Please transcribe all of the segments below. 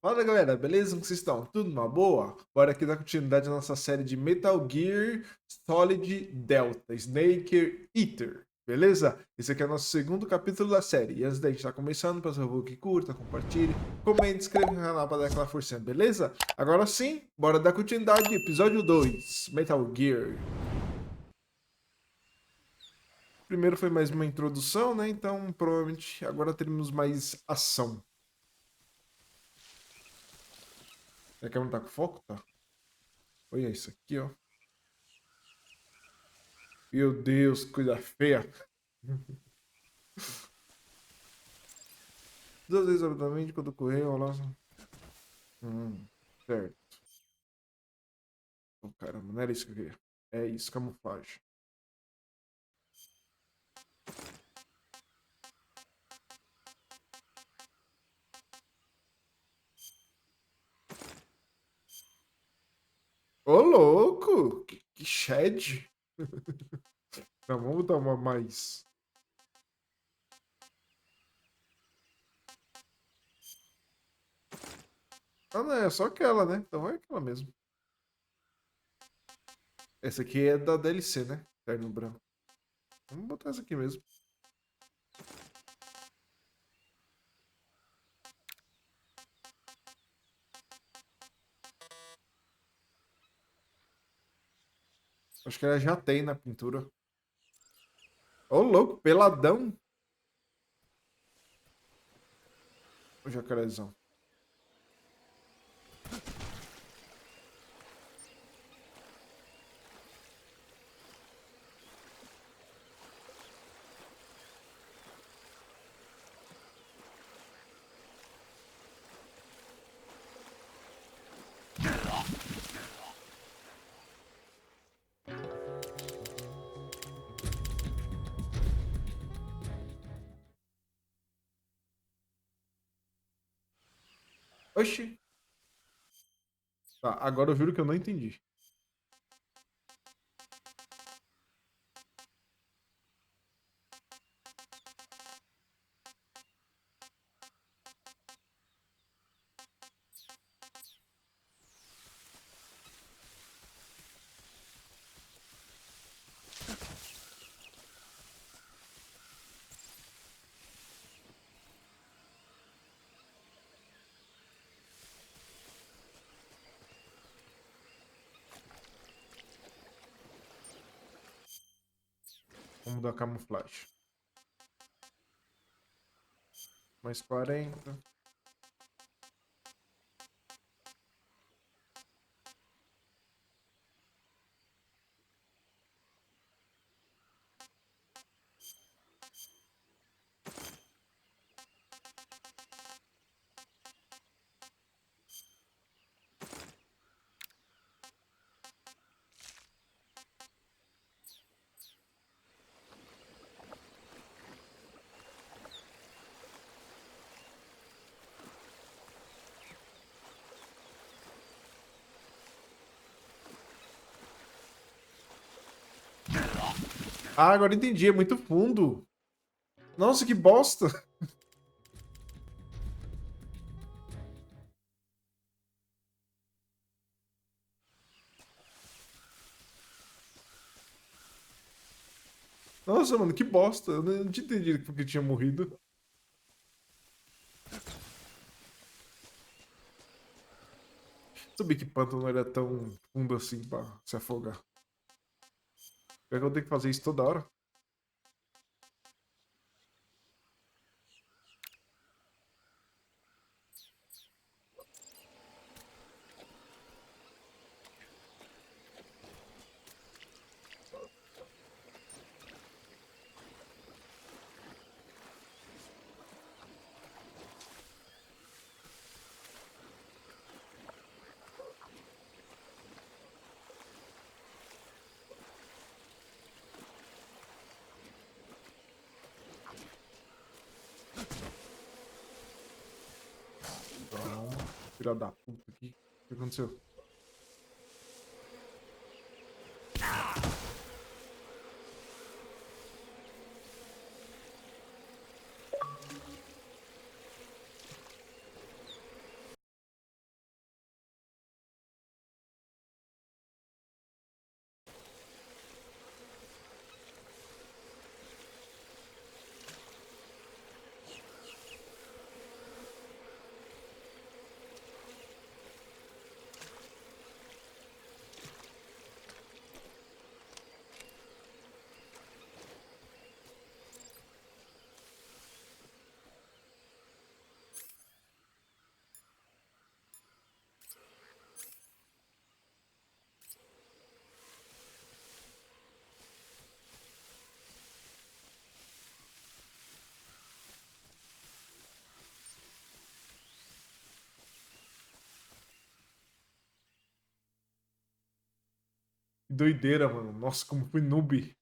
Fala galera, beleza? Como vocês estão? Tudo uma boa? Bora aqui dar continuidade à nossa série de Metal Gear Solid Delta Snake Eater, beleza? Esse aqui é o nosso segundo capítulo da série. E antes da gente estar começando, por favor, que curta, compartilhe, comente, inscreva no canal para dar aquela forcinha, beleza? Agora sim, bora dar continuidade, episódio 2, Metal Gear. Primeiro foi mais uma introdução, né? Então provavelmente agora teremos mais ação. A câmera tá com foco? Tá. Olha isso aqui, ó. Meu Deus, que coisa feia. Duas vezes rapidamente quando correu ao laço. Certo. Oh, caramba, não era isso que eu queria. É isso, camuflagem. Ô, louco! Que shed. Não, vamos botar uma mais. Ah, não, é só aquela, né? Então é aquela mesmo. Essa aqui é da DLC, né? Terno branco. Vamos botar essa aqui mesmo. Acho que ela já tem na pintura. Ô, louco, peladão. O jacarezão. Oxi. Tá, agora eu juro que eu não entendi. Vamos dar camuflagem. Mais 40. Ah, agora entendi, é muito fundo. Nossa, que bosta. Nossa, mano, que bosta. Eu não tinha entendido porque tinha morrido. Sabia que pântano não era tão fundo assim pra se afogar. Pior que eu tenho que fazer isso toda hora. Então, filha da puta aqui. O que aconteceu? Doideira, mano. Nossa, como fui noob.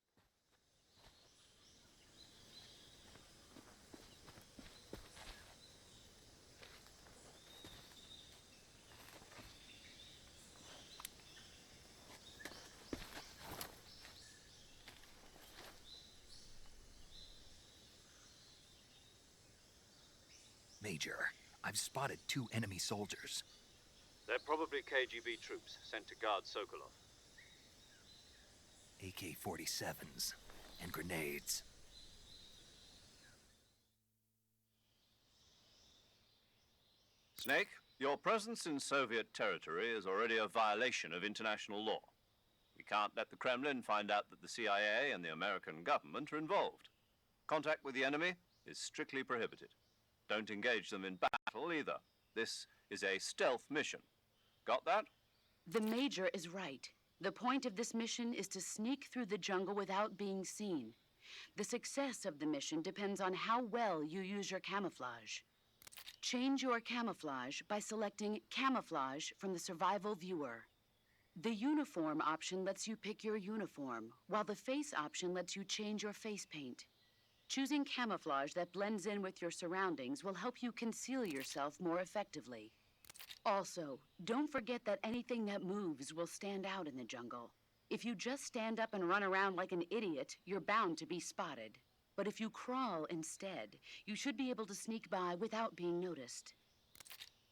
Major, I've spotted 2 enemy soldiers. They're probably KGB troops sent to guard Sokolov. AK-47s and grenades. Snake, your presence in Soviet territory is already a violation of international law. We can't let the Kremlin find out that the CIA and the American government are involved. Contact with the enemy is strictly prohibited. Don't engage them in battle either. This is a stealth mission. Got that? The Major is right. The point of this mission is to sneak through the jungle without being seen. The success of the mission depends on how well you use your camouflage. Change your camouflage by selecting Camouflage from the Survival Viewer. The Uniform option lets you pick your uniform, while the Face option lets you change your face paint. Choosing camouflage that blends in with your surroundings will help you conceal yourself more effectively. Also, don't forget that anything that moves will stand out in the jungle. If you just stand up and run around like an idiot, you're bound to be spotted. But if you crawl instead, you should be able to sneak by without being noticed.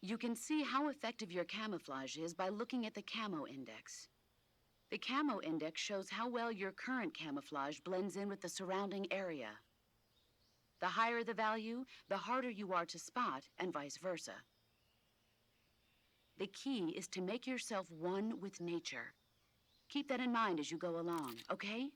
You can see how effective your camouflage is by looking at the camo index. The camo index shows how well your current camouflage blends in with the surrounding area. The higher the value, the harder you are to spot, and vice versa. The key is to make yourself one with nature. Keep that in mind as you go along, okay?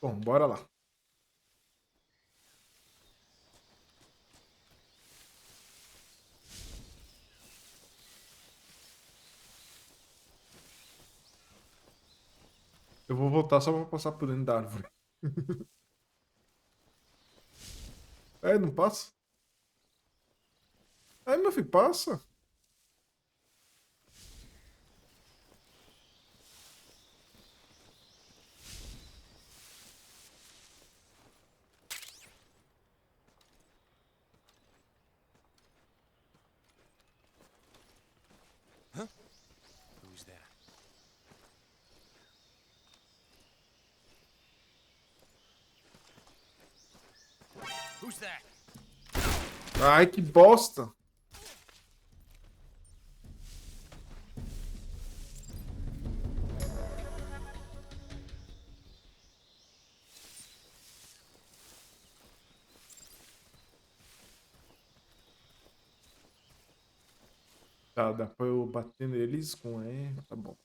Bom, bora lá. Eu vou voltar só pra passar por dentro da árvore. É, não passa? Aí, meu filho, passa. Who's that? Who's that? Ai, que bosta. Tá, dá pra eu bater neles com E. Tá bom.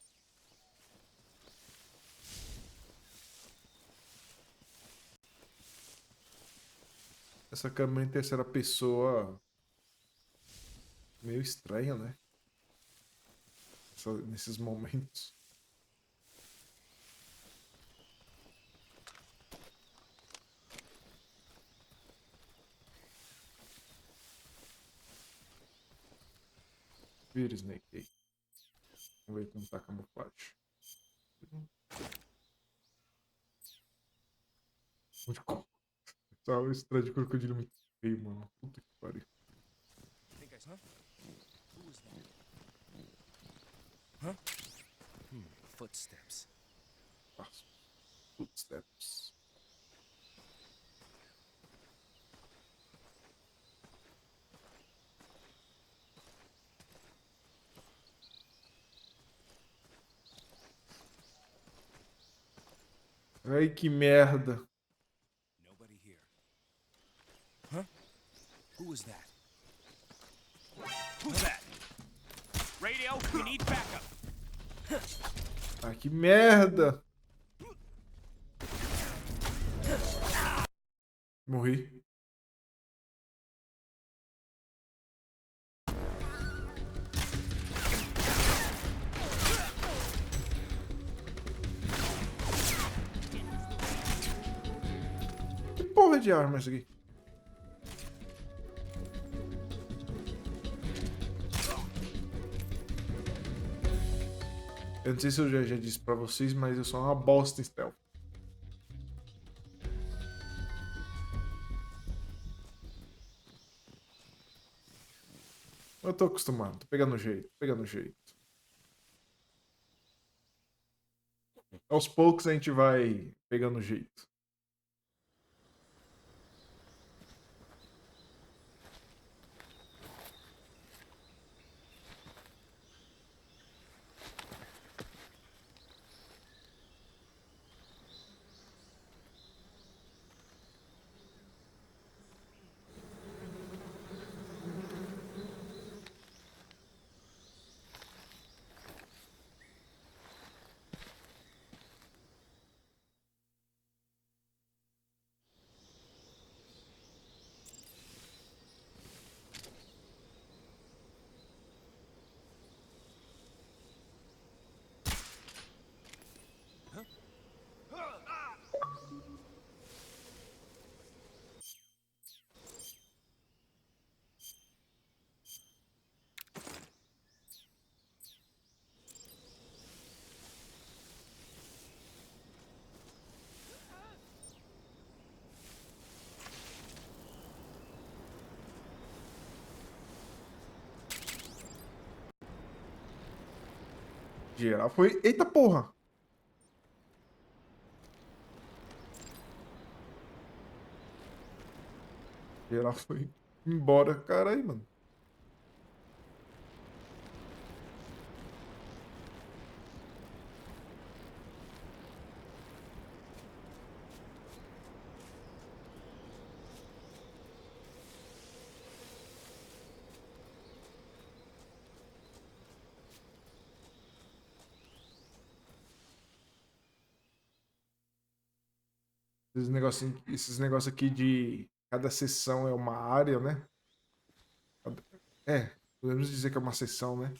Essa câmera em terceira pessoa meio estranha, né? Nesses momentos. Vira, Snake aí. Vamos ver como tá a camuflagem. Tá o estranho de crocodilo muito feio, mano. Puta que pariu. Footsteps. Passo. Footsteps. Ai, que merda. Nobody here. Huh? Who was that? Who's that? Radio, we need backup. Ah, que merda! Morri. Que porra de arma é essa aqui? Eu não sei se eu já disse pra vocês, mas eu sou uma bosta em stealth. Eu tô acostumado, tô pegando o jeito, pegando o jeito. Aos poucos a gente vai pegando o jeito. Geral foi. Eita porra! Geral foi embora. Caralho, mano. Esses negócios aqui de cada sessão é uma área, né? É, podemos dizer que é uma sessão, né?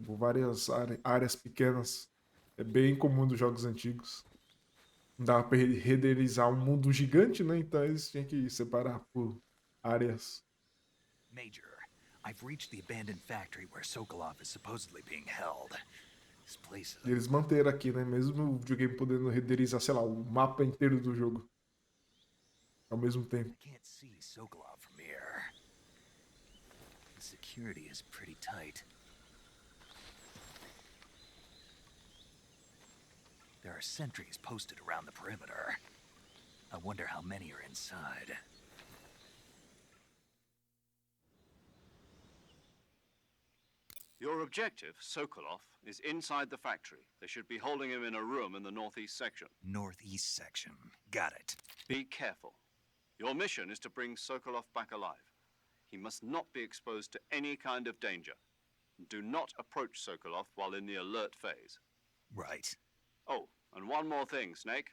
Por várias áreas pequenas. É bem comum dos jogos antigos. Não dava pra renderizar um mundo gigante, né? Então eles tinham que separar por áreas. Major, I've reached the abandoned factory where Sokolov is supposedly being held. This place E is eles manteram aqui, né? Mesmo o videogame podendo renderizar, sei lá, o mapa inteiro do jogo. Ao mesmo tempo. I can't see Sokolov from here. The security is pretty tight. There are sentries posted around the perimeter. I wonder how many are inside. Your objective, Sokolov, is inside the factory. They should be holding him in a room in the northeast section. Northeast section. Got it. Be careful. Your mission is to bring Sokolov back alive. He must not be exposed to any kind of danger. Do not approach Sokolov while in the alert phase. Right. Oh, and one more thing, Snake.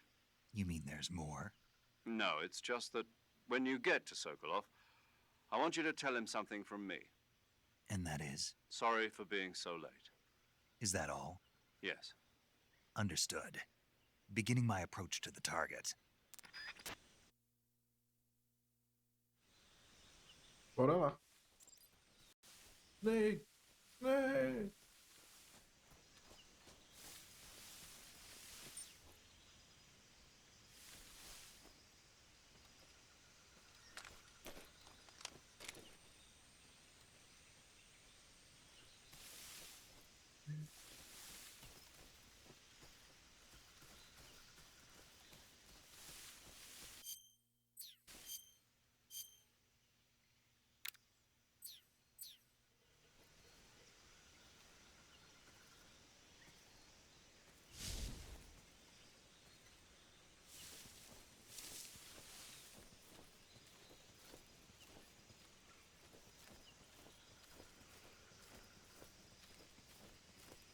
You mean there's more? No, it's just that when you get to Sokolov, I want you to tell him something from me. And that is? Sorry for being so late. Is that all? Yes. Understood. Beginning my approach to the target. Bora lá. Snake! Snake!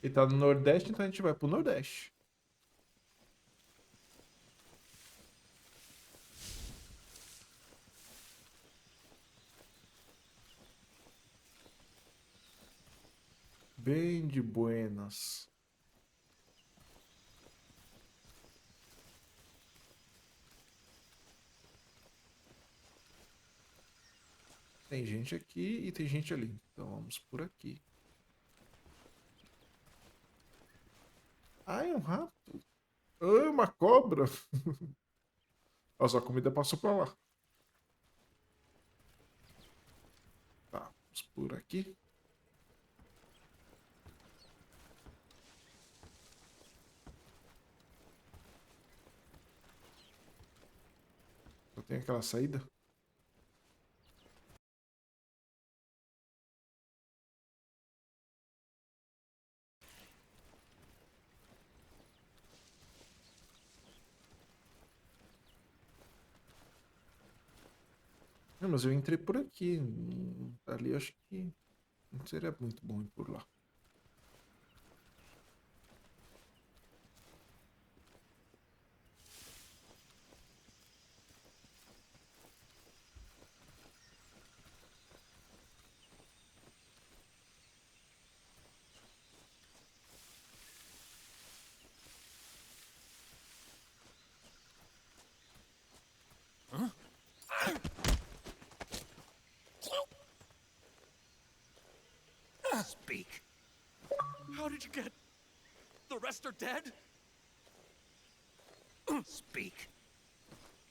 Ele tá no Nordeste, então a gente vai pro Nordeste. Bem de buenas. Tem gente aqui e tem gente ali. Então vamos por aqui. Ai, um rato. Ai, uma cobra. Nossa, a comida passou pra lá. Tá, vamos por aqui. Só tem aquela saída. Não, mas eu entrei por aqui. Ali eu acho que não seria muito bom ir por lá. Speak. How did you get... The rest are dead? Speak.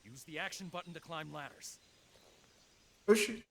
Use the action button to climb ladders. Oxi.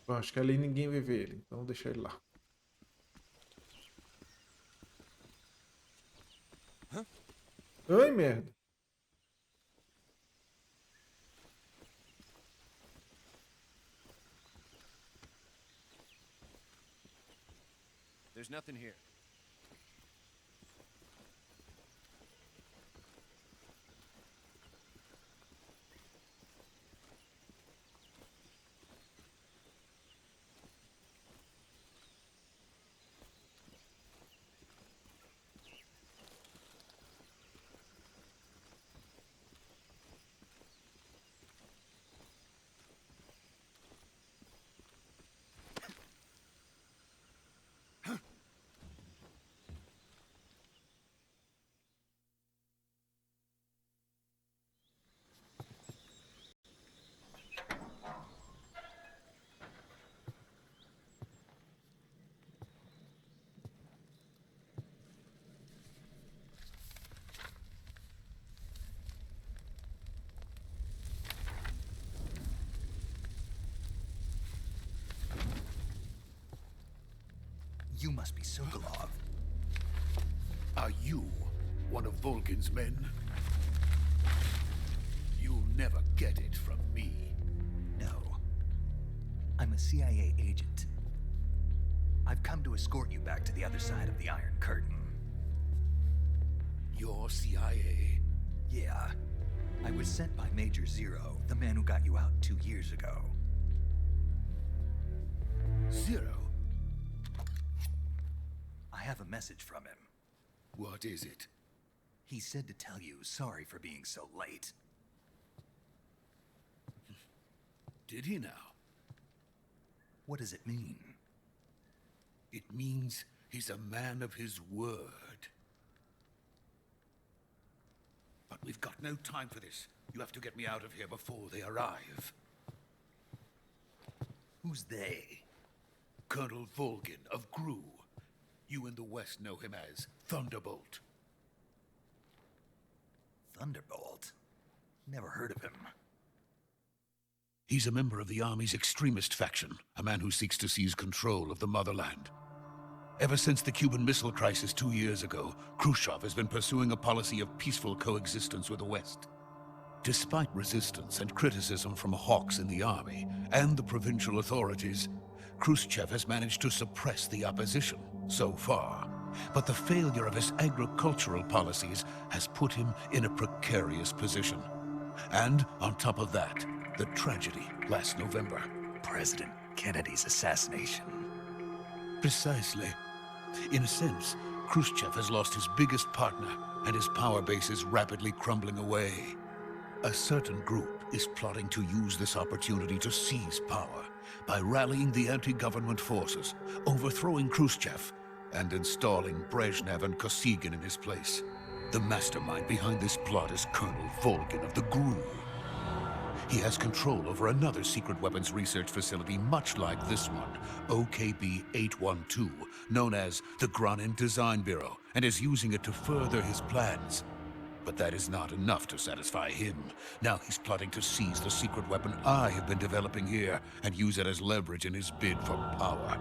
Bom, acho que ali ninguém vai ver ele, então deixa ele lá. Ai, merda. There's nothing here. You must be Sokolov. Are you one of Volgin's men? You'll never get it from me. No. I'm a CIA agent. I've come to escort you back to the other side of the Iron Curtain. You're CIA? Yeah. I was sent by Major Zero, the man who got you out 2 years ago. Zero? I have a message from him. What is it? He said to tell you sorry for being so late. Did he now? What does it mean? It means he's a man of his word. But we've got no time for this. You have to get me out of here before they arrive. Who's they? Colonel Volgin of Gru. You in the West know him as Thunderbolt. Thunderbolt? Never heard of him. He's a member of the Army's extremist faction, a man who seeks to seize control of the motherland. Ever since the Cuban Missile Crisis 2 years ago, Khrushchev has been pursuing a policy of peaceful coexistence with the West. Despite resistance and criticism from hawks in the army and the provincial authorities, Khrushchev has managed to suppress the opposition so far. But the failure of his agricultural policies has put him in a precarious position. And on top of that, the tragedy last November. President Kennedy's assassination. Precisely. In a sense, Khrushchev has lost his biggest partner, and his power base is rapidly crumbling away. A certain group is plotting to use this opportunity to seize power by rallying the anti-government forces, overthrowing Khrushchev, and installing Brezhnev and Kosygin in his place. The mastermind behind this plot is Colonel Volgin of the GRU. He has control over another secret weapons research facility much like this one, OKB-812, known as the Granin Design Bureau, and is using it to further his plans. But that is not enough to satisfy him. Now he's plotting to seize the secret weapon I have been developing here and use it as leverage in his bid for power.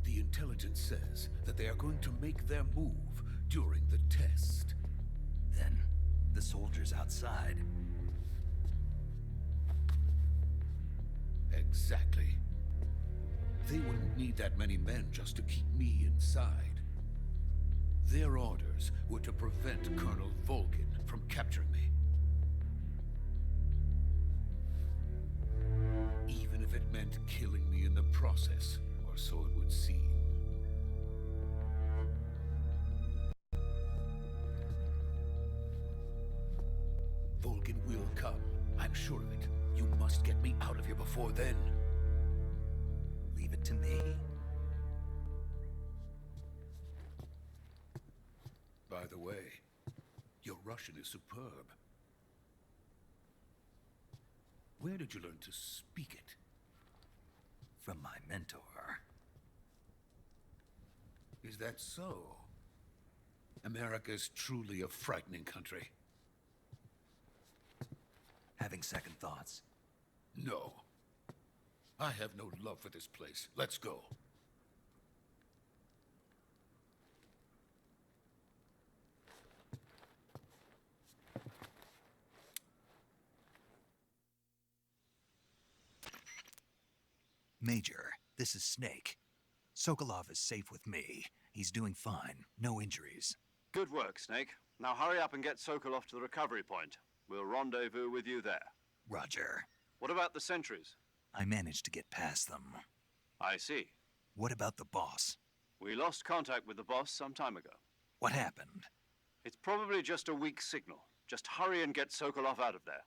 The intelligence says that they are going to make their move during the test. Then, the soldiers outside. Exactly. They wouldn't need that many men just to keep me inside. Their orders were to prevent Colonel Volgin from capturing me. Even if it meant killing me in the process, or so it would seem. Volgin will come, I'm sure of it. You must get me out of here before then. Leave it to me. By the way, your Russian is superb. Where did you learn to speak it? From my mentor. Is that so? America is truly a frightening country. Having second thoughts. No. I have no love for this place. Let's go. Major, this is Snake. Sokolov is safe with me. He's doing fine. No injuries. Good work, Snake. Now hurry up and get Sokolov to the recovery point. We'll rendezvous with you there. Roger. What about the sentries? I managed to get past them. I see. What about the boss? We lost contact with the boss some time ago. What happened? It's probably just a weak signal. Just hurry and get Sokolov out of there.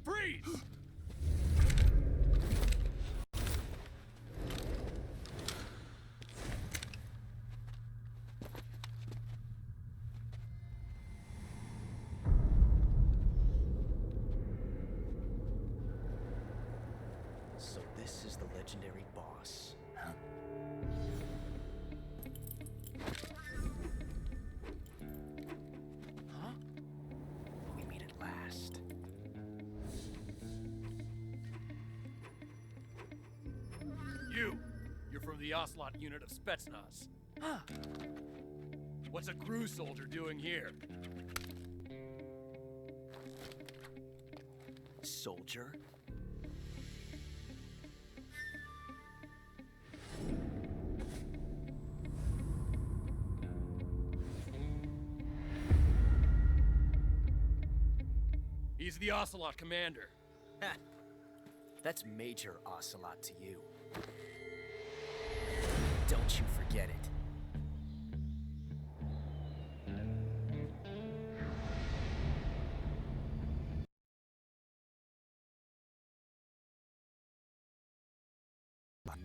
Freeze! So this is the legendary boss. Huh? Huh? We meet at last. you? You're from the Ocelot unit of Spetsnaz. What's a crew soldier doing here? Soldier? He's the Ocelot commander. Ha! That's Major Ocelot to you. Don't you forget it.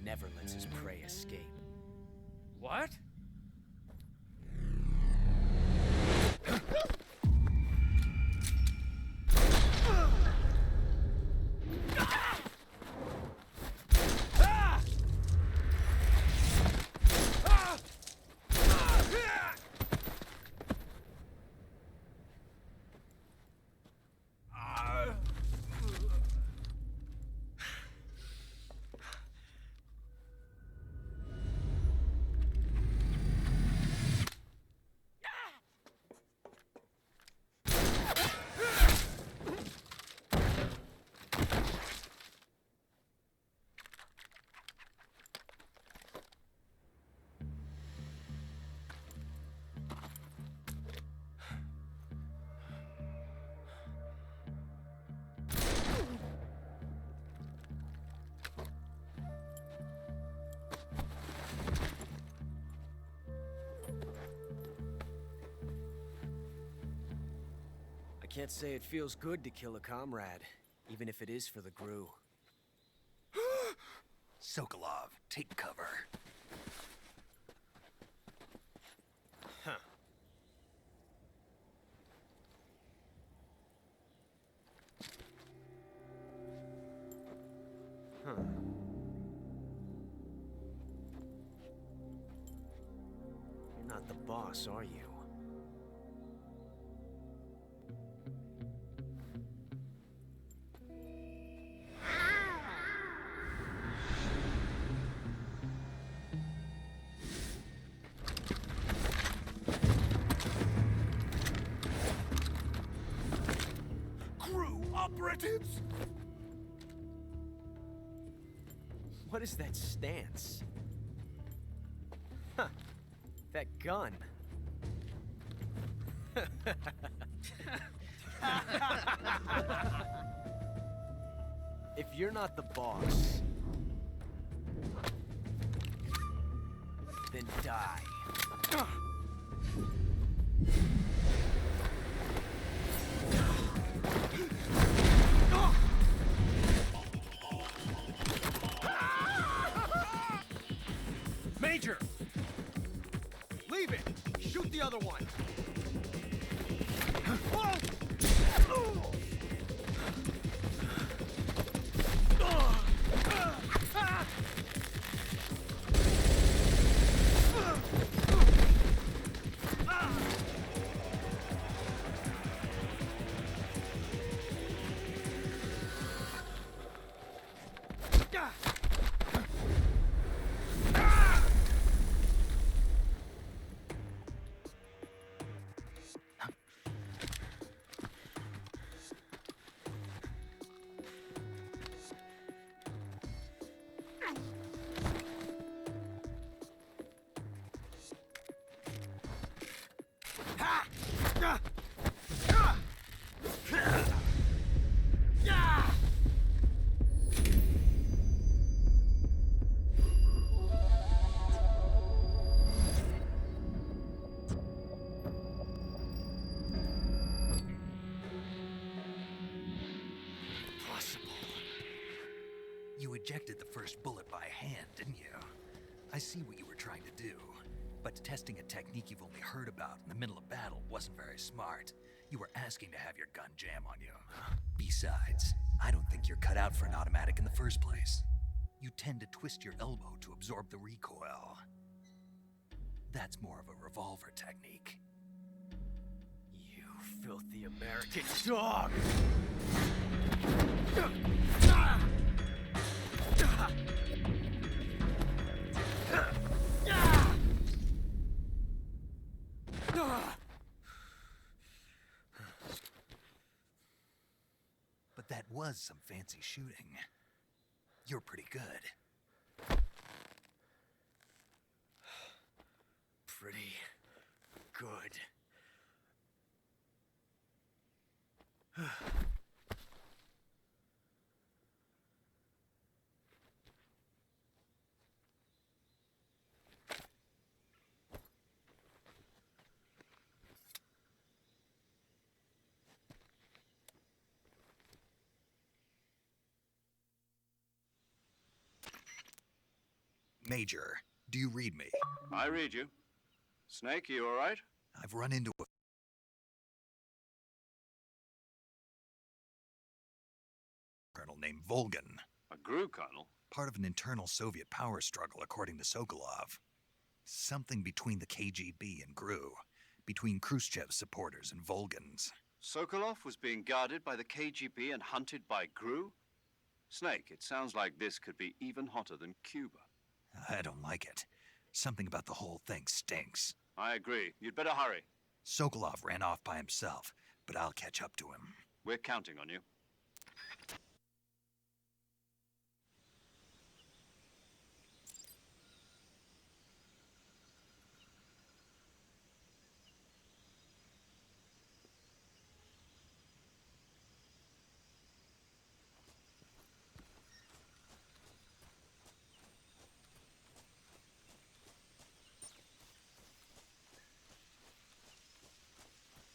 Never lets his prey escape. What? I can't say it feels good to kill a comrade, even if it is for the GRU. Sokolov, take cover. Huh. Huh. You're not the boss, are you? Operatives! What is that stance? Huh. That gun. If you're not the boss, then die. Major! Leave it! Shoot the other one! You ejected the first bullet by hand, didn't you? I see what you were trying to do. But testing a technique you've only heard about in the middle of battle wasn't very smart. You were asking to have your gun jam on you. Besides, I don't think you're cut out for an automatic in the first place. You tend to twist your elbow to absorb the recoil. That's more of a revolver technique. You filthy American dog! was some fancy shooting. You're pretty good. Pretty good. Major, do you read me? I read you. Snake, you all right? I've run into a colonel named Volgan, A GRU colonel? part of an internal Soviet power struggle according to Sokolov. Something between the KGB and GRU, between Khrushchev's supporters and Volgan's. Sokolov was being guarded by the KGB and hunted by GRU? Snake, it sounds like this could be even hotter than Cuba. I don't like it. Something about the whole thing stinks. I agree. You'd better hurry. Sokolov ran off by himself, but I'll catch up to him. We're counting on you.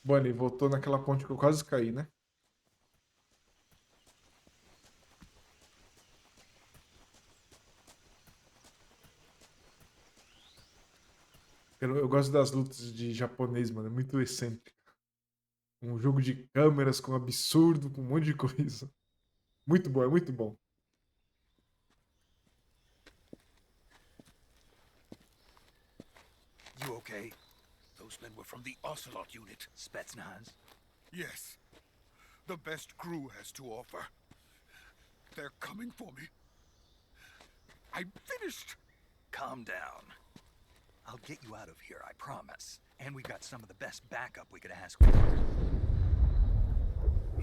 Bom, ele voltou naquela ponte que eu quase caí, né? Eu gosto das lutas de japonês, mano. É muito excêntrico. Um jogo de câmeras com absurdo, com um monte de coisa. Muito bom, é muito bom. You okay? Those men were from the Ocelot unit. Spetsnaz? Yes. The best crew has to offer. They're coming for me. I'm finished. Calm down. I'll get you out of here, I promise. And we got some of the best backup we could ask for.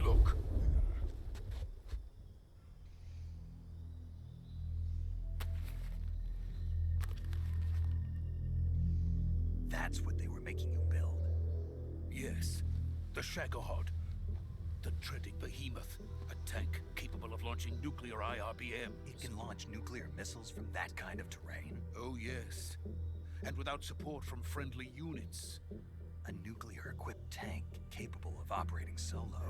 Look. That's what they were making you build. Yes. The Shagohod. The dreaded behemoth. A tank capable of launching nuclear IRBMs. It can launch nuclear missiles from that kind of terrain. Oh, yes. And without support from friendly units. A nuclear-equipped tank capable of operating solo.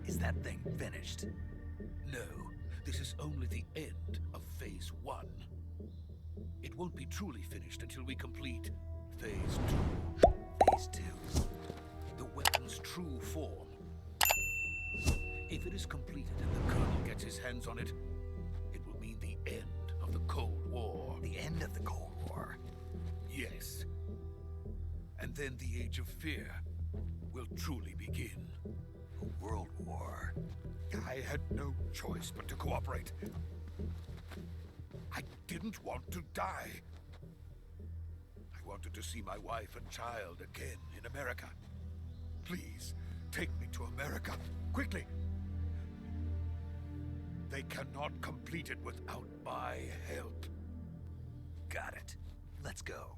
Is that thing finished? No, this is only the end of Phase 1. It won't be truly finished until we complete Phase 2. Phase 2. The weapon's true form. If it is completed and the Colonel gets his hands on it, it will mean the end of the Cold War. The end of the Cold War? Yes. And then the Age of Fear will truly begin. A world war. I had no choice but to cooperate. I didn't want to die. I wanted to see my wife and child again in America. Please, take me to America, quickly. They cannot complete it without my help. Got it. Let's go.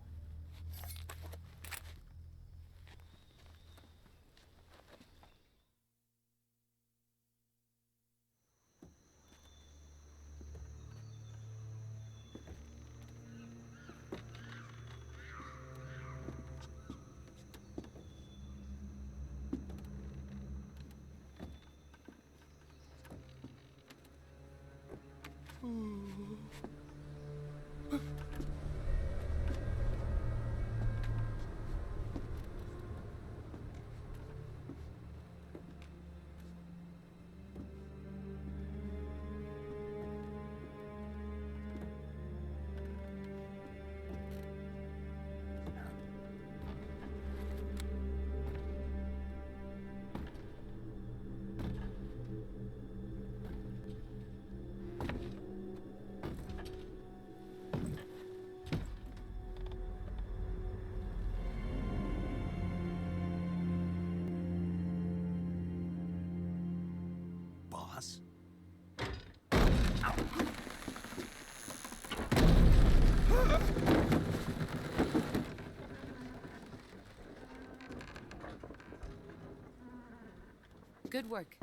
Good work,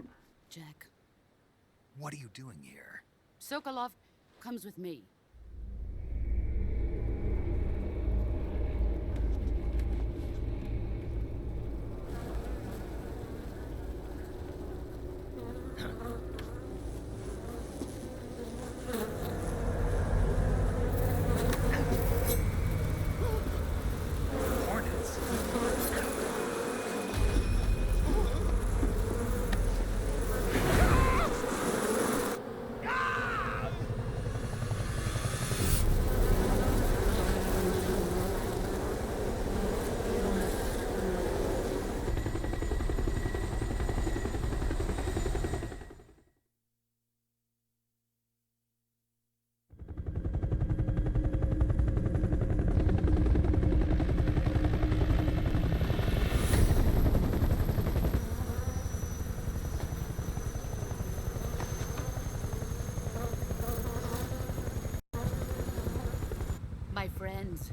Jack. What are you doing here? Sokolov comes with me. Hornets? My friends,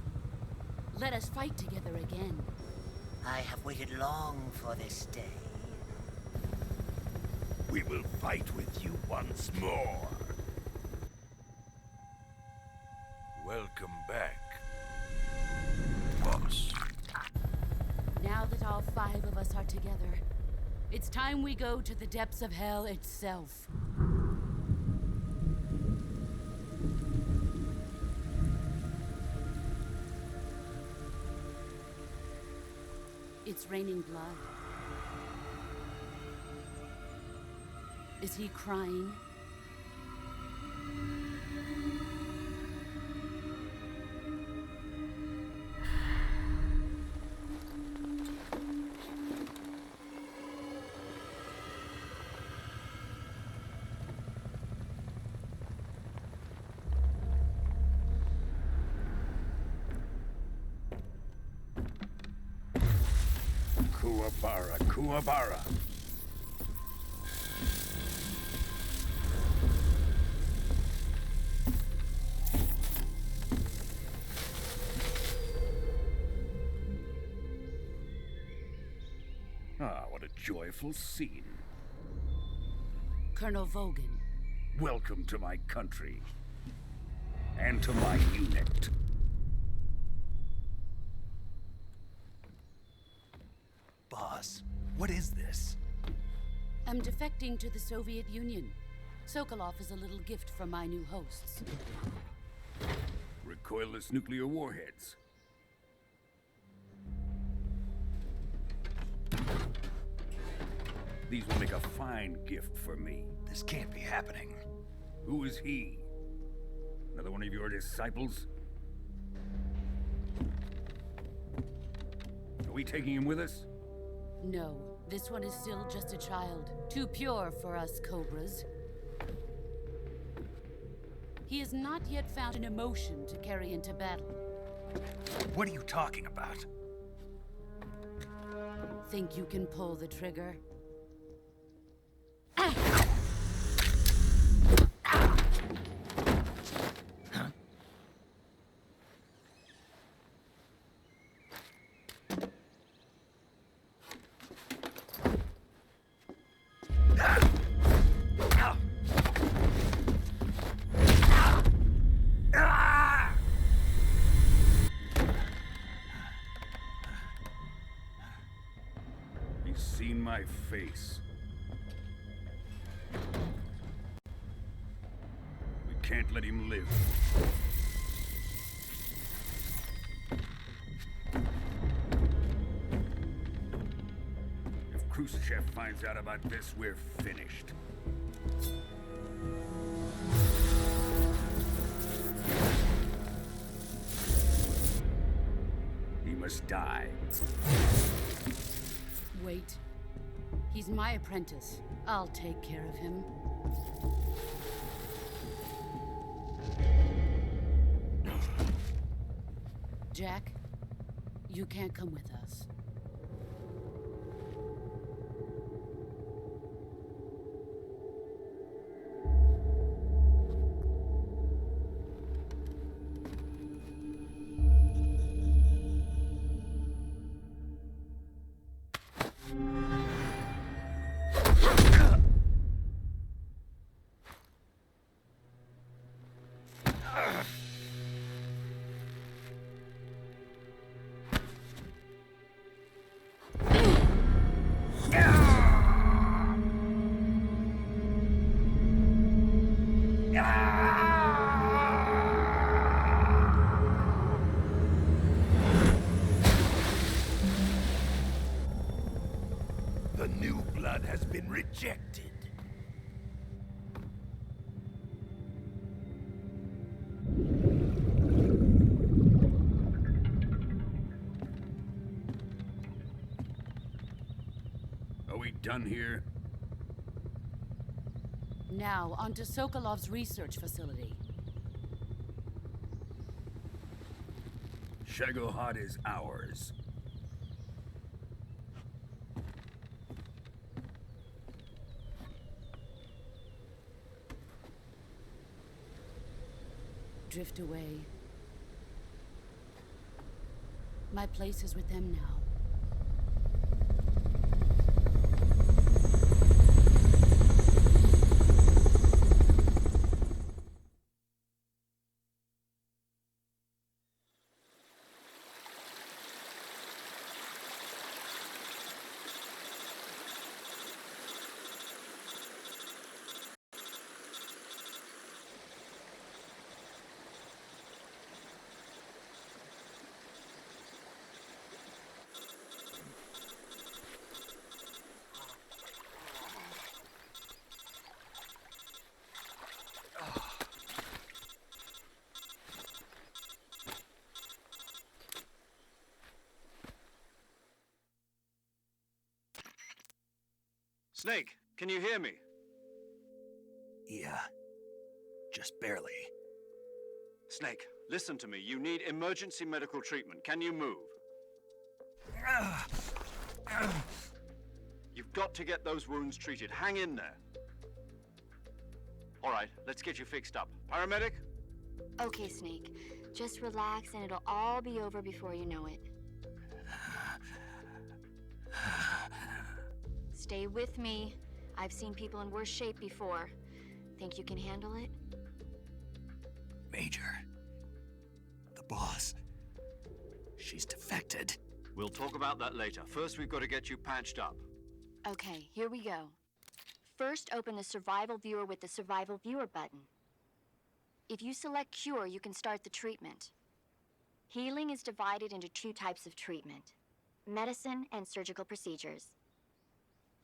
let us fight together again. I have waited long for this day. We will fight with you once more. Welcome back, boss. Now that all 5 of us are together, it's time we go to the depths of hell itself. It's raining blood. Is he crying? Kuwabara, Kuwabara. Ah, what a joyful scene. Colonel Vogan. Welcome to my country. And to my unit. Boss, what is this? I'm defecting to the Soviet Union. Sokolov is a little gift from my new hosts. Recoilless nuclear warheads. These will make a fine gift for me. This can't be happening. Who is he? Another one of your disciples? Are we taking him with us? No, this one is still just a child. Too pure for us Cobras. He has not yet found an emotion to carry into battle. What are you talking about? Think you can pull the trigger? He's seen my face. We can't let him live. If Khrushchev finds out about this, we're finished. He must die. Wait. He's my apprentice. I'll take care of him. Jack, you can't come with us. new blood has been rejected. Are we done here? Now, on to Sokolov's research facility. Shagohod is ours. Drift away. My place is with them now. Snake, can you hear me? Yeah. Just barely. Snake, listen to me. You need emergency medical treatment. Can you move? You've got to get those wounds treated. Hang in there. All right, let's get you fixed up. Paramedic? Okay, Snake. Just relax and it'll all be over before you know it. Stay with me. I've seen people in worse shape before. Think you can handle it? Major. The boss. She's defected. We'll talk about that later. First, we've got to get you patched up. Okay, here we go. First, open the Survival Viewer with the Survival Viewer button. If you select Cure, you can start the treatment. Healing is divided into two types of treatment: medicine and surgical procedures.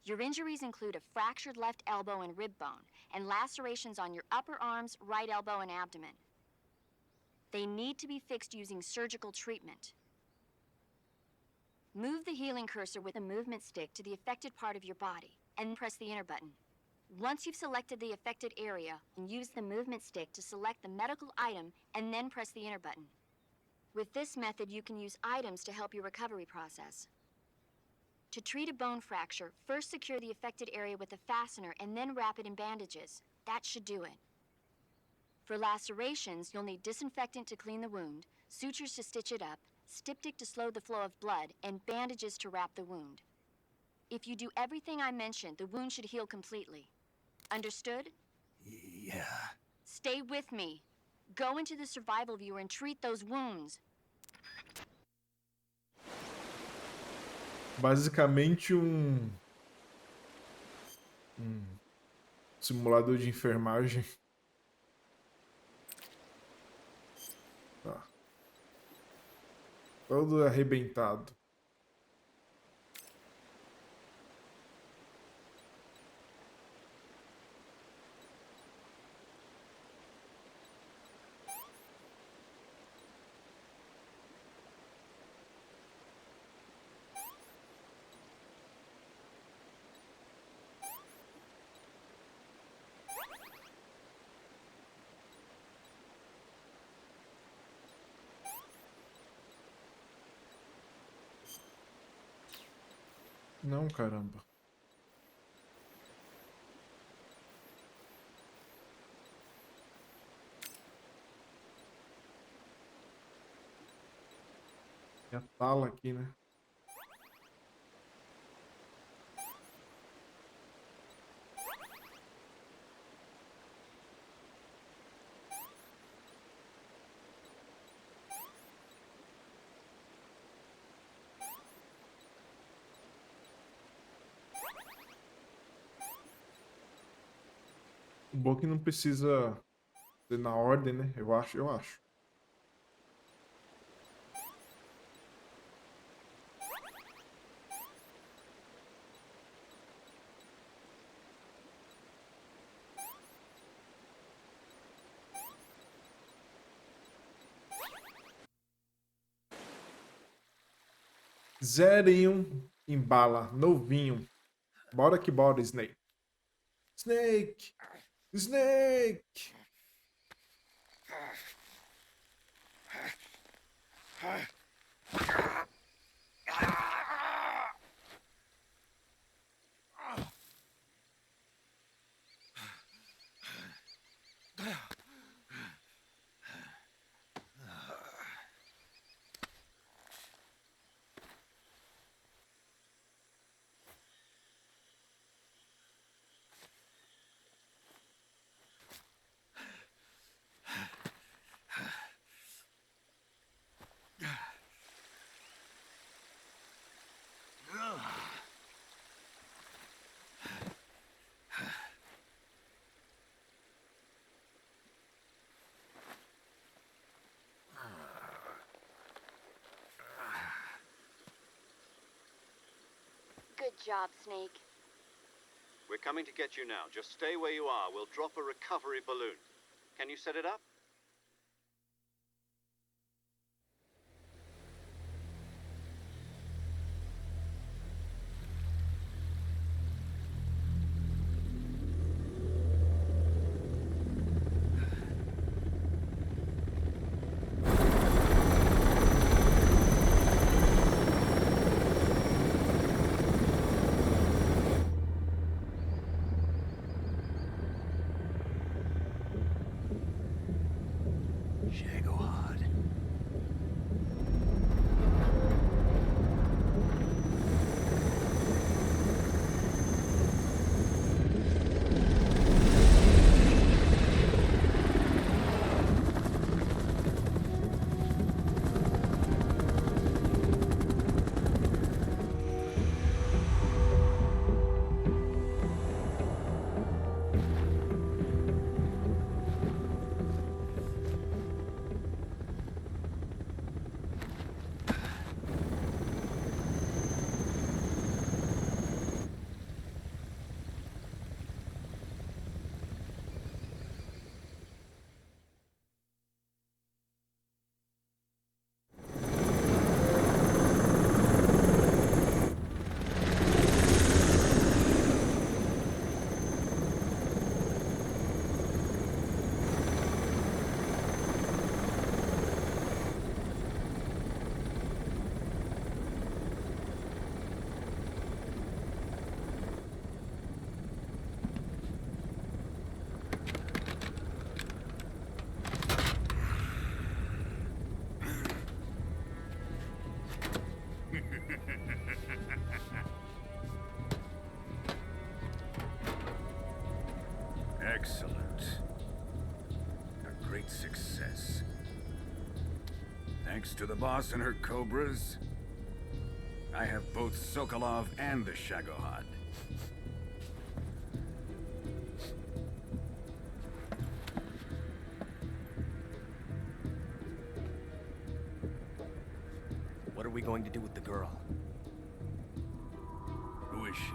Your injuries include a fractured left elbow and rib bone, and lacerations on your upper arms, right elbow, and abdomen. They need to be fixed using surgical treatment. Move the healing cursor with a movement stick to the affected part of your body, and press the enter button. Once you've selected the affected area, use the movement stick to select the medical item, and then press the enter button. With this method, you can use items to help your recovery process. To treat a bone fracture, first secure the affected area with a fastener and then wrap it in bandages. That should do it. For lacerations, you'll need disinfectant to clean the wound, sutures to stitch it up, styptic to slow the flow of blood, and bandages to wrap the wound. If you do everything I mentioned, the wound should heal completely. Understood? Yeah. Stay with me. Go into the Survival Viewer and treat those wounds. Basicamente simulador de enfermagem. Tá. Todo arrebentado. Não, caramba. Tem a tala aqui, né? O bom que não precisa ser na ordem, né? Eu acho. Zerinho em bala, novinho. Bora que bora, Snake. Snake! Snake! Good job, Snake. We're coming to get you now. Just stay where you are. We'll drop a recovery balloon. Can you set it up? Excellent. A great success. Thanks to the boss and her cobras, I have both Sokolov and the Shagohod. What are we going to do with the girl? Who is she?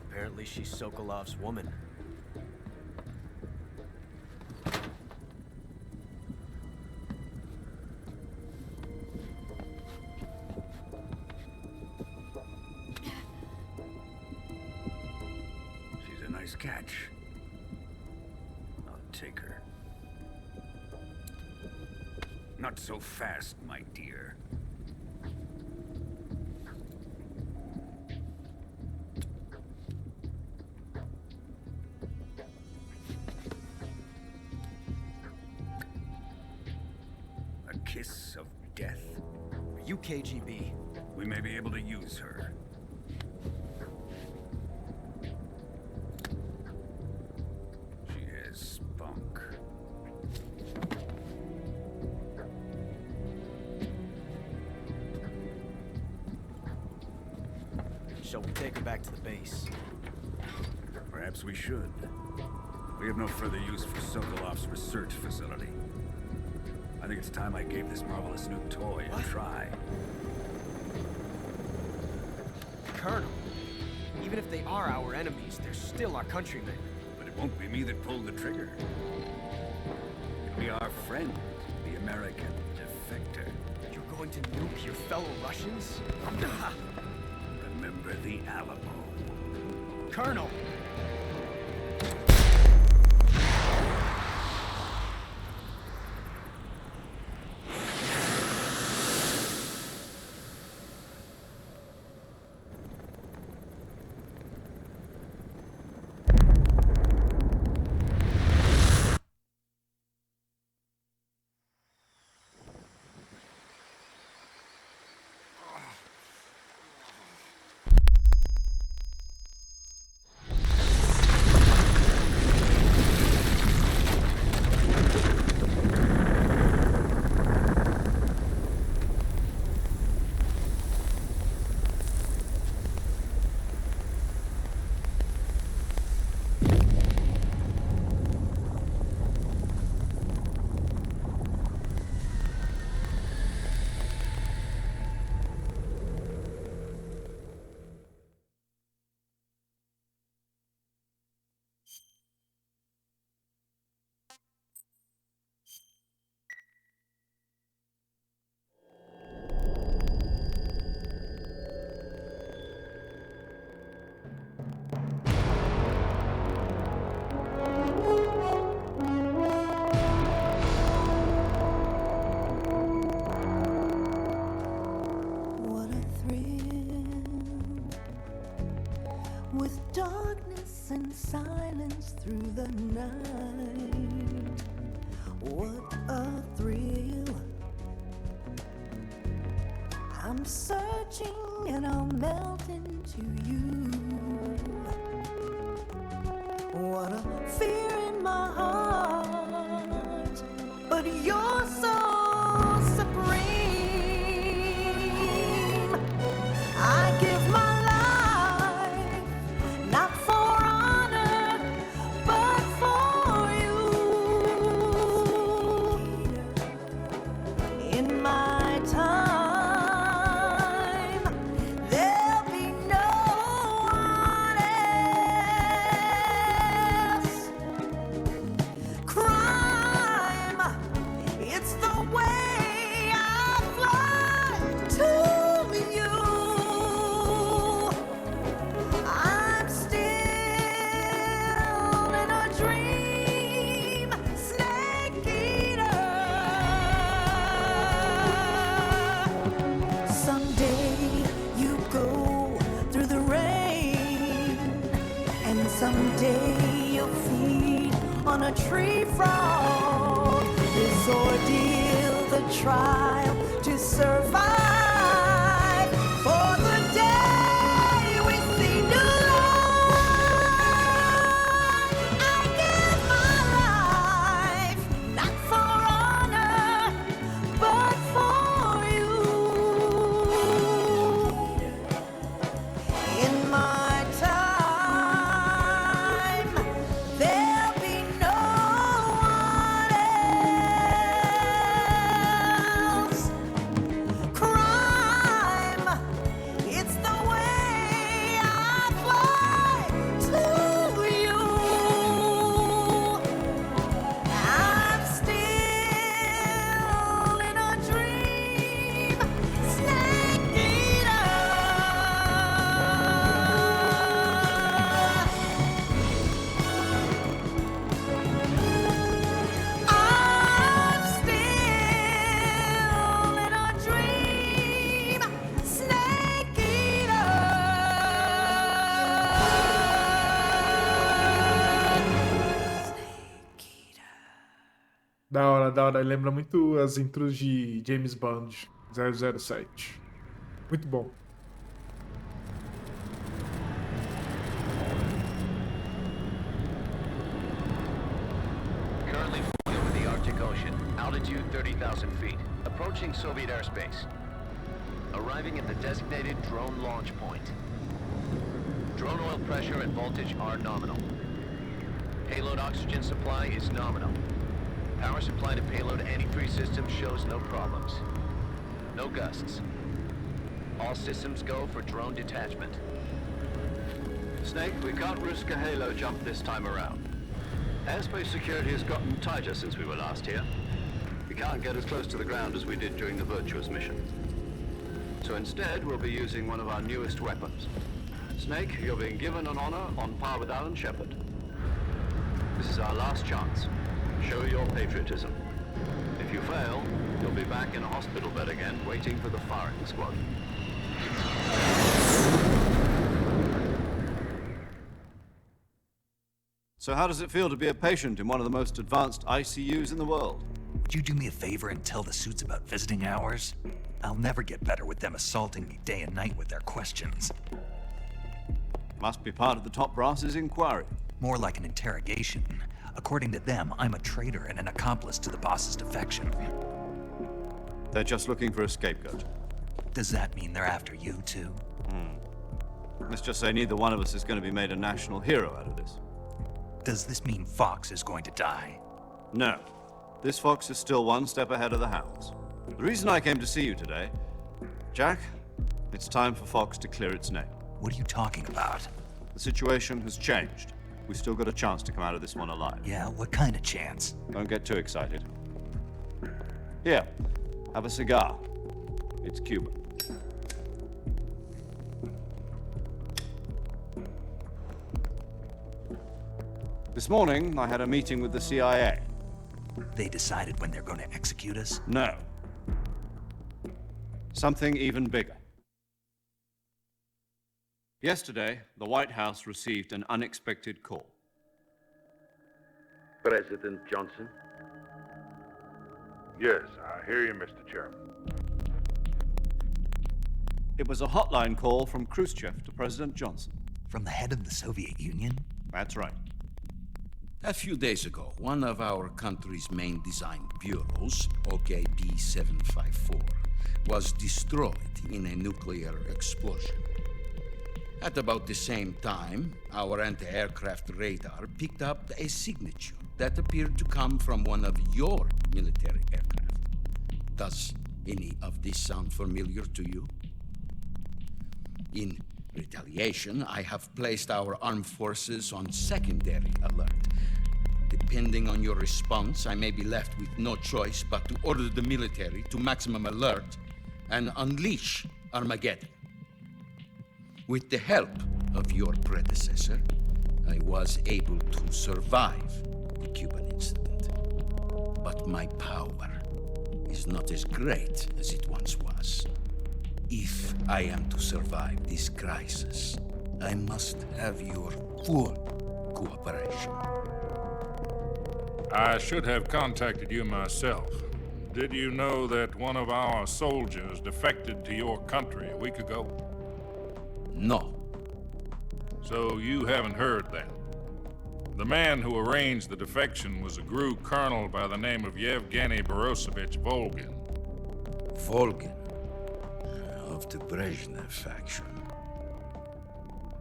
Apparently she's Sokolov's woman. She's a nice catch. I'll take her. Not so fast, my dear. A kiss of death. Are you KGB? We may be able to use her. She has spunk. Shall we take her back to the base? Perhaps we should. We have no further use for Sokolov's research facility. I think it's time I gave this marvelous new toy a try. Colonel, even if they are our enemies, they're still our countrymen. But it won't be me that pulled the trigger. It'll be our friend, the American defector. You're going to nuke your fellow Russians? Remember the Alamo. Colonel! And silence through the night. What a thrill. I'm searching and I'll melt into you. What a fear in my heart, but you're so supreme. I give my life, not for someday you'll feed on a tree frog. This ordeal, the trial to survive. For the day we see new life, I give my life, not for honor, but for you. In my Da hora. Lembra muito as intros de James Bond 007. Muito bom. Currently flying over the Arctic Ocean, altitude 30,000 feet, approaching Soviet airspace. Arriving at the designated drone launch point. Drone oil pressure and voltage are nominal. Payload oxygen supply is nominal. Power supply to payload anti-3 system shows no problems. No gusts. All systems go for drone detachment. Snake, we can't risk a halo jump this time around. Airspace security has gotten tighter since we were last here. We can't get as close to the ground as we did during the Virtuous mission. So instead, we'll be using one of our newest weapons. Snake, you're being given an honor on par with Alan Shepard. This is our last chance. Show your patriotism. If you fail, you'll be back in a hospital bed again, waiting for the firing squad. So how does it feel to be a patient in one of the most advanced ICUs in the world? Would you do me a favor and tell the suits about visiting hours? I'll never get better with them assaulting me day and night with their questions. Must be part of the top brass's inquiry. More like an interrogation. According to them, I'm a traitor and an accomplice to the boss's defection. They're just looking for a scapegoat. Does that mean they're after you, too? Let's just say neither one of us is going to be made a national hero out of this. Does this mean Fox is going to die? No. This fox is still one step ahead of the hounds. The reason I came to see you today, Jack, it's time for Fox to clear its name. What are you talking about? The situation has changed. We've still got a chance to come out of this one alive. Yeah, what kind of chance? Don't get too excited. Here, have a cigar. It's Cuban. This morning, I had a meeting with the CIA. They decided when they're going to execute us? No. Something even bigger. Yesterday, the White House received an unexpected call. President Johnson? Yes, I hear you, Mr. Chairman. It was a hotline call from Khrushchev to President Johnson. From the head of the Soviet Union? That's right. A few days ago, one of our country's main design bureaus, OKB 754, was destroyed in a nuclear explosion. At about the same time, our anti-aircraft radar picked up a signature that appeared to come from one of your military aircraft. Does any of this sound familiar to you? In retaliation, I have placed our armed forces on secondary alert. Depending on your response, I may be left with no choice but to order the military to maximum alert and unleash Armageddon. With the help of your predecessor, I was able to survive the Cuban incident. But my power is not as great as it once was. If I am to survive this crisis, I must have your full cooperation. I should have contacted you myself. Did you know that one of our soldiers defected to your country a week ago? No. So you haven't heard that. The man who arranged the defection was a GRU colonel by the name of Yevgeny Borosovich Volgin. Volgin? Of the Brezhnev faction.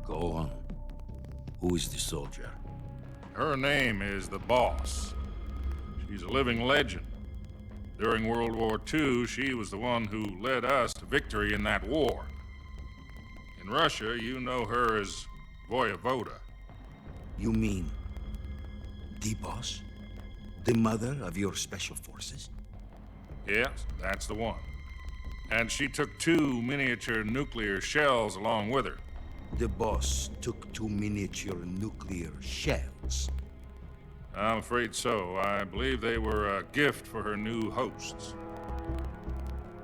Go on. Who is the soldier? Her name is the Boss. She's a living legend. During World War II, she was the one who led us to victory in that war. In Russia, you know her as Voyevoda. You mean the Boss? The mother of your special forces? Yes, that's the one. And she took 2 miniature nuclear shells along with her. The Boss took 2 miniature nuclear shells. I'm afraid so. I believe they were a gift for her new hosts.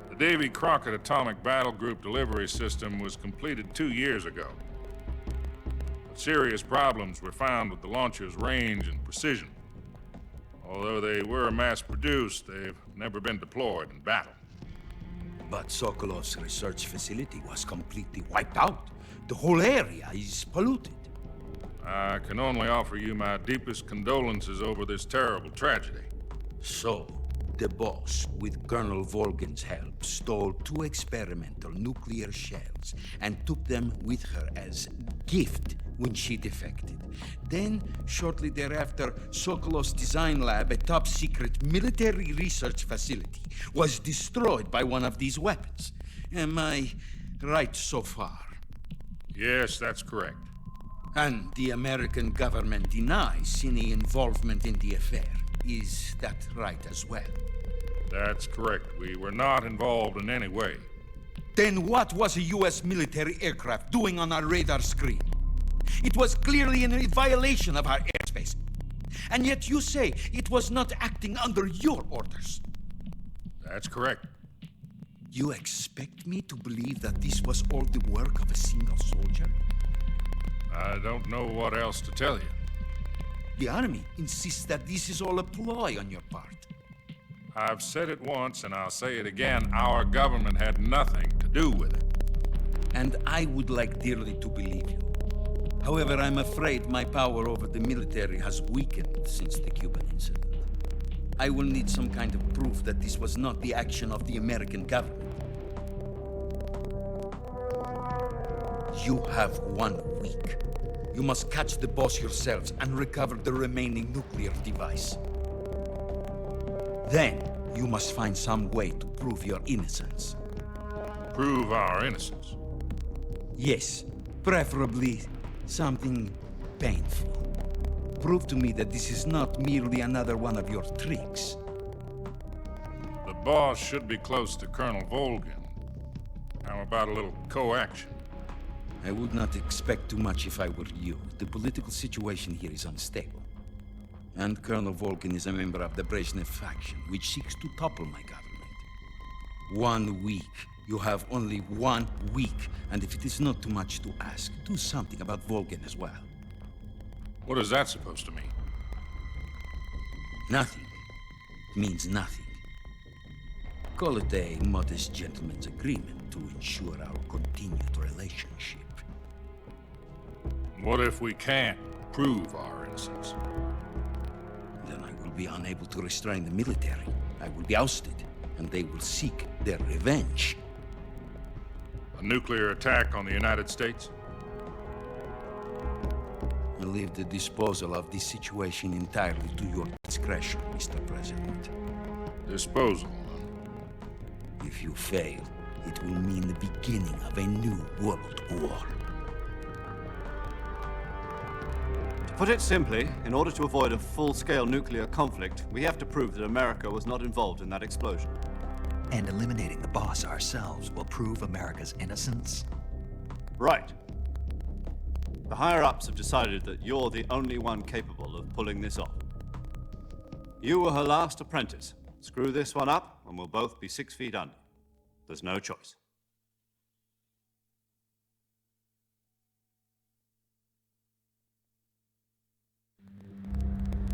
The Davy Crockett Atomic Battle Group delivery system was completed 2 years ago. But serious problems were found with the launcher's range and precision. Although they were mass-produced, they've never been deployed in battle. But Sokolov's research facility was completely wiped out. The whole area is polluted. I can only offer you my deepest condolences over this terrible tragedy. So, the Boss, with Colonel Volgin's help, stole 2 experimental nuclear shells and took them with her as gift when she defected. Then, shortly thereafter, Sokolov's design lab, a top-secret military research facility, was destroyed by one of these weapons. Am I right so far? Yes, that's correct. And the American government denies any involvement in the affair. Is that right as well? That's correct. We were not involved in any way. Then what was a U.S. military aircraft doing on our radar screen? It was clearly in a violation of our airspace. And yet you say it was not acting under your orders. That's correct. You expect me to believe that this was all the work of a single soldier? I don't know what else to tell you. The army insists that this is all a ploy on your part. I've said it once and I'll say it again. Our government had nothing to do with it. And I would like dearly to believe you. However, I'm afraid my power over the military has weakened since the Cuban incident. I will need some kind of proof that this was not the action of the American government. You have 1 week. You must catch the boss yourselves and recover the remaining nuclear device. Then, you must find some way to prove your innocence. Prove our innocence? Yes, preferably something painful. Prove to me that this is not merely another one of your tricks. The boss should be close to Colonel Volgin. How about a little co-action? I would not expect too much if I were you. The political situation here is unstable. And Colonel Volgin is a member of the Brezhnev faction, which seeks to topple my government. 1 week. You have only 1 week. And if it is not too much to ask, do something about Volgin as well. What is that supposed to mean? Nothing. It means nothing. Call it a modest gentleman's agreement to ensure our continued relationship. What if we can't prove our innocence? Then I will be unable to restrain the military. I will be ousted, and they will seek their revenge. A nuclear attack on the United States? I leave the disposal of this situation entirely to your discretion, Mr. President. Disposal? If you fail, it will mean the beginning of a new world war. To put it simply, in order to avoid a full-scale nuclear conflict, we have to prove that America was not involved in that explosion. And eliminating the boss ourselves will prove America's innocence? Right. The higher-ups have decided that you're the only one capable of pulling this off. You were her last apprentice. Screw this one up, and we'll both be 6 feet under. There's no choice.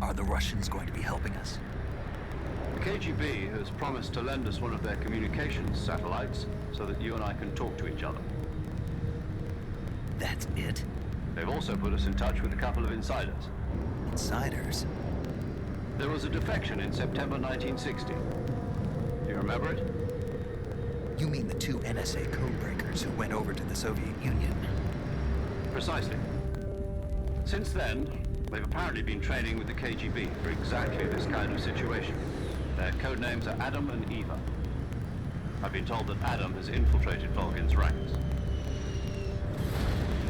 Are the Russians going to be helping us? The KGB has promised to lend us one of their communications satellites so that you and I can talk to each other. That's it? They've also put us in touch with a couple of insiders. Insiders? There was a defection in September 1960. Do you remember it? You mean the 2 NSA codebreakers who went over to the Soviet Union? Precisely. Since then, they've apparently been training with the KGB for exactly this kind of situation. Their codenames are Adam and Eva. I've been told that Adam has infiltrated Volgin's ranks.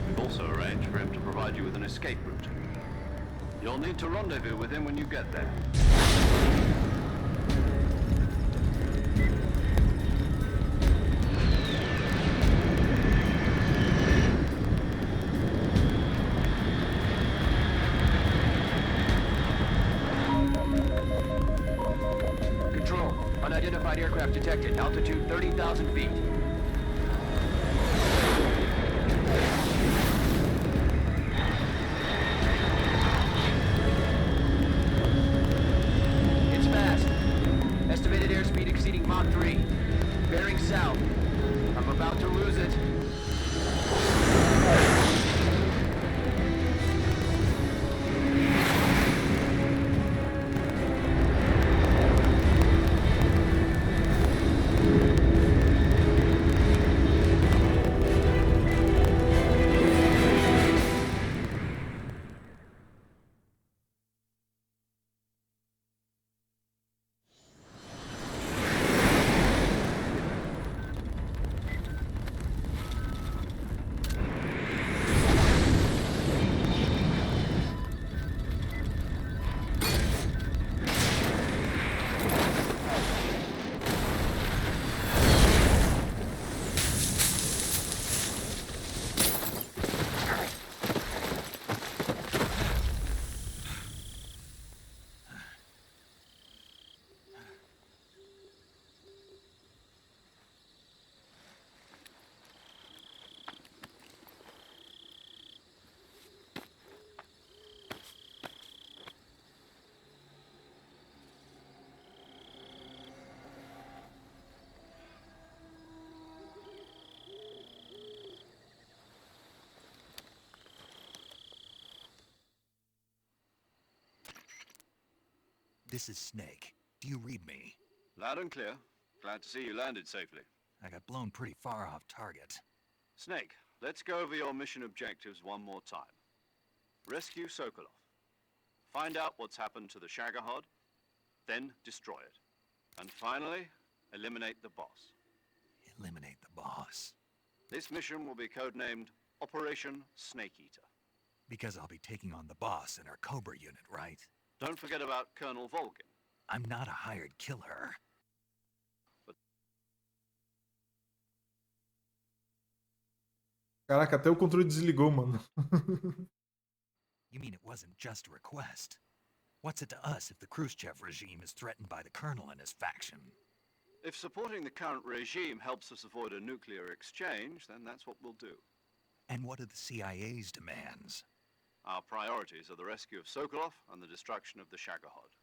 We've also arranged for him to provide you with an escape route. You'll need to rendezvous with him when you get there. Control, unidentified aircraft detected. Altitude 30,000 feet. It's fast. Estimated airspeed exceeding Mach 3. Bearing south. I'm about to lose it. This is Snake. Do you read me? Loud and clear. Glad to see you landed safely. I got blown pretty far off target. Snake, let's go over your mission objectives one more time. Rescue Sokolov. Find out what's happened to the Shagohod, then destroy it. And finally, eliminate the boss. Eliminate the boss. This mission will be codenamed Operation Snake Eater. Because I'll be taking on the boss in our Cobra unit, right? Don't forget about Colonel Volgin. I'm not a hired killer. Caraca, até o controle desligou, mano. You mean it wasn't just a request? What's it to us if the Khrushchev regime is threatened by the colonel and his faction? If supporting the current regime helps us avoid a nuclear exchange, then that's what we'll do. And what are the CIA's demands? Our priorities are the rescue of Sokolov and the destruction of the Shagohod.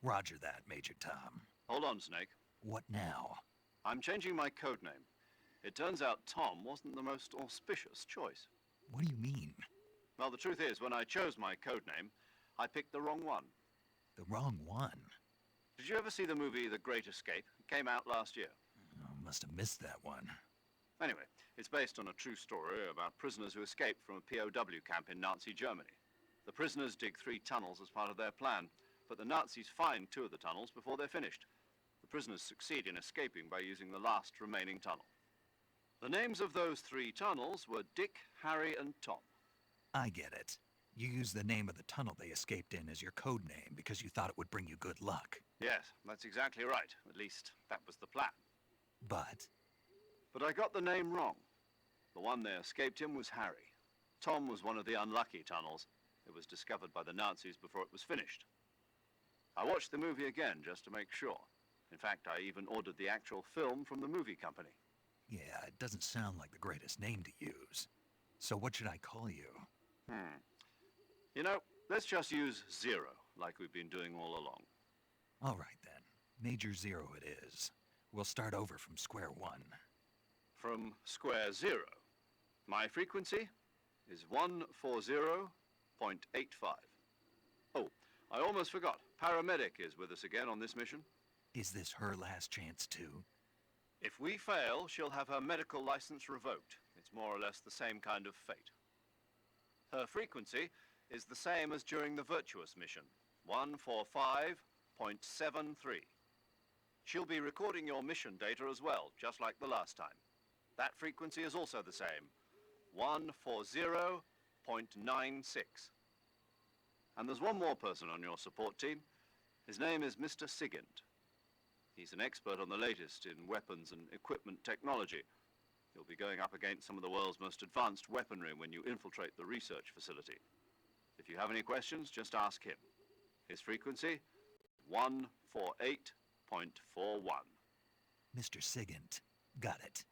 Roger that, Major Tom. Hold on, Snake. What now? I'm changing my codename. It turns out Tom wasn't the most auspicious choice. What do you mean? Well, the truth is, when I chose my codename, I picked the wrong one. The wrong one? Did you ever see the movie The Great Escape? It came out last year. Oh, must have missed that one. Anyway, it's based on a true story about prisoners who escaped from a POW camp in Nazi Germany. The prisoners dig 3 tunnels as part of their plan, but the Nazis find 2 of the tunnels before they're finished. The prisoners succeed in escaping by using the last remaining tunnel. The names of those 3 tunnels were Dick, Harry, and Tom. I get it. You used the name of the tunnel they escaped in as your code name because you thought it would bring you good luck. Yes, that's exactly right. At least, that was the plan. But I got the name wrong. The one they escaped in was Harry. Tom was one of the unlucky tunnels. It was discovered by the Nazis before it was finished. I watched the movie again just to make sure. In fact, I even ordered the actual film from the movie company. yeah, it doesn't sound like the greatest name to use. So what should I call you? You know, let's just use Zero, like we've been doing all along. All right then. Major Zero it is. We'll start over from square one. From square 0. My frequency is 140.85. Oh, I almost forgot. Paramedic is with us again on this mission. Is this her last chance too? If we fail, she'll have her medical license revoked. It's more or less the same kind of fate. Her frequency is the same as during the Virtuous mission, 145.73. She'll be recording your mission data as well, just like the last time. That frequency is also the same, 140.96. And there's one more person on your support team. His name is Mr. Sigint. He's an expert on the latest in weapons and equipment technology. You'll be going up against some of the world's most advanced weaponry when you infiltrate the research facility. If you have any questions, just ask him. His frequency, 148.41. Mr. Sigint. Got it.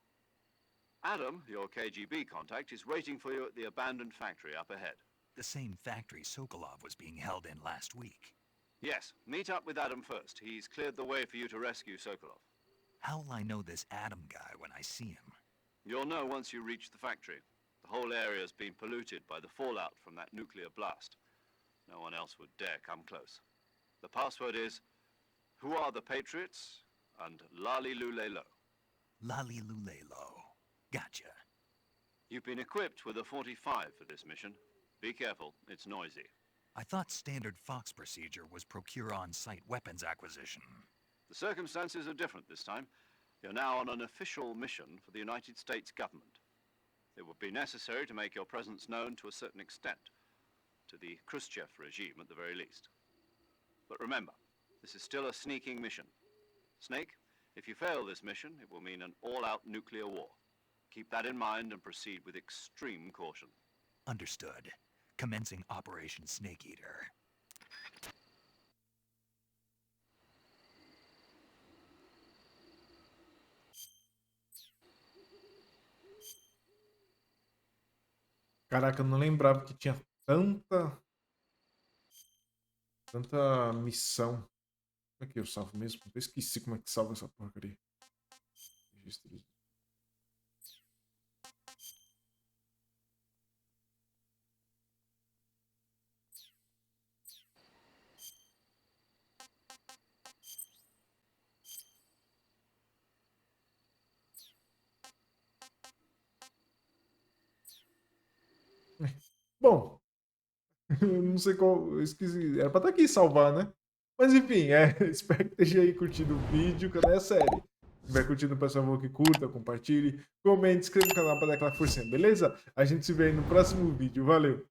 Adam, your KGB contact, is waiting for you at the abandoned factory up ahead. The same factory Sokolov was being held in last week. Yes, meet up with Adam first. He's cleared the way for you to rescue Sokolov. How will I know this Adam guy when I see him? You'll know once you reach the factory. The whole area's been polluted by the fallout from that nuclear blast. No one else would dare come close. The password is, "Who are the Patriots?" and Lali Lulelo. Lali Lulelo. Gotcha. You've been equipped with a 45 for this mission. Be careful, it's noisy. I thought standard Fox procedure was procure on-site weapons acquisition. The circumstances are different this time. You're now on an official mission for the United States government. It would be necessary to make your presence known to a certain extent, to the Khrushchev regime at the very least. But remember, this is still a sneaking mission. Snake, if you fail this mission, it will mean an all-out nuclear war. Keep that in mind and proceed with extreme caution. Understood. Commencing Operation Snake Eater. Caraca, eu não lembrava que tinha tanta missão. Como é que eu salvo mesmo? Eu esqueci como é que salva essa porcaria. Registros. Bom, eu não sei qual, eu esqueci, era pra estar aqui salvar, né? Mas enfim, espero que esteja aí curtindo o vídeo, cadê a série? Se estiver curtindo, por favor, que curta, compartilhe, comente, inscreva no canal para dar aquela forcinha, beleza? A gente se vê aí no próximo vídeo, valeu!